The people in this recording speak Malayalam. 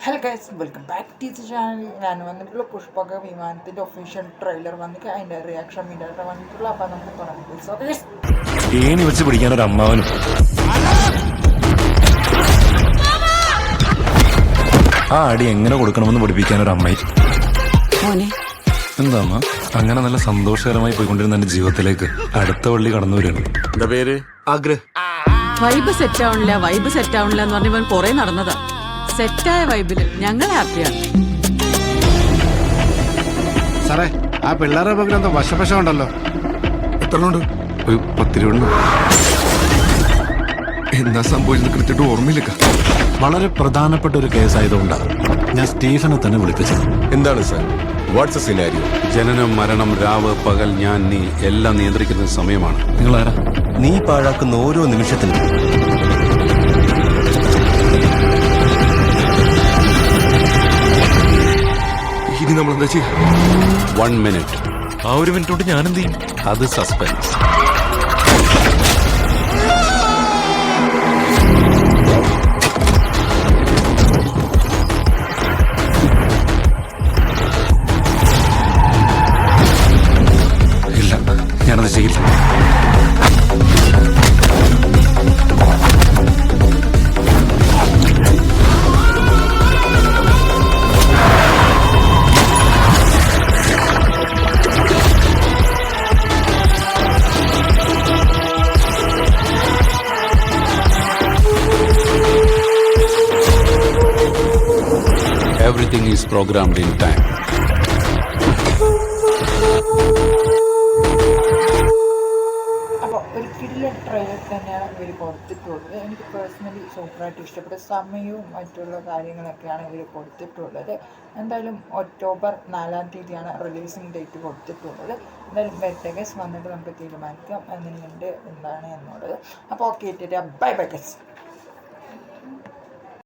Hello guys, welcome back to the channel. ഞാൻ വന്നിട്ടുള്ള പുഷ്പക വിമാനത്തിൻ്റെ ഒഫീഷ്യൽ ട്രെയിലർ വന്നിട്ട് അതിൻ്റെ റിയാക്ഷൻ വീഡിയോ വന്നിട്ടുള്ള. അപ്പോൾ നമുക്ക് തുടങ്ങാം. ഏണി വെച്ച് പിടിക്കാനൊരു അമ്മാവനും ആ അടി എങ്ങനെ കൊടുക്കണമെന്ന് പഠിപ്പിക്കാനൊരു അമ്മയും. എന്താ അമ്മ അങ്ങനെ നല്ല സന്തോഷകരമായി പോയിക്കൊണ്ടിരുന്ന എന്റെ ജീവിതത്തിലേക്ക് അടുത്ത വള്ളി കടന്നു വരികയാണ്. എന്താ പേര്? ആഗ്രഹ്. വൈബ് സെറ്റ് ആവണില്ല എന്ന് പറഞ്ഞവൻ കുറെ നടന്നതാ. സെറ്റായ വൈബില് ഞങ്ങൾ ഹാപ്പിയാണ്. സാറേ, ആ പിള്ളേരുടെ പകരം എന്താ വശപശ ഉണ്ടല്ലോ. എത്ര ഉണ്ട്? ഒരു 10 രൂപ. എന്താ സംഭവിച്ചത് കൃത്യമായിട്ട് ഓർമ്മയില്ല. വളരെ പ്രധാനപ്പെട്ട ഒരു കേസായതുകൊണ്ടാണ് ഞാൻ സ്റ്റീഫനെ തന്നെ വിളിപ്പിച്ചത്. എന്താണ് സാർ? Watts scenario? ജനനം, മരണം, രാവ്, പകൽ, ഞാൻ, നീ എല്ലാം നിയന്ത്രിക്കുന്ന സമയമാണ്. നിങ്ങളാരാ? നീ പാഴാക്കുന്ന ഓരോ നിമിഷത്തിലും ഇനി നമ്മൾ എന്താ ചെയ്യും? 1 മിനിറ്റ്. ആ 1 മിനിറ്റ് കൊണ്ട് ഞാൻ എന്ത് ചെയ്യും? അത് സസ്പെൻസ്. ഇല്ല, ഞാനത് ചെയ്യില്ല. Everything is programmed in time. അപ്പോൾ ഒരു കിടിലൻ ട്രെയിലർ തന്നെയാണ് ഇവർ കൊടുത്തിട്ടുള്ളത്. എനിക്ക് പേഴ്സണലി സൂപ്പറായിട്ട് ഇഷ്ടപ്പെട്ട സമയവും മറ്റുള്ള കാര്യങ്ങളൊക്കെയാണ് ഇവർ കൊടുത്തിട്ടുള്ളത്. എന്തായാലും ഒക്ടോബർ 4-ാം തീയതിയാണ് റിലീസിങ് ഡേറ്റ് കൊടുത്തിട്ടുള്ളത്. എന്തായാലും ബെറ്റഗസ് വന്നിട്ട് നമുക്ക് തീരുമാനിക്കാം എങ്ങനെയുണ്ട് എന്താണ് എന്നുള്ളത്. അപ്പോൾ ഓക്കെ, ബൈ ബൈ ഗസ്.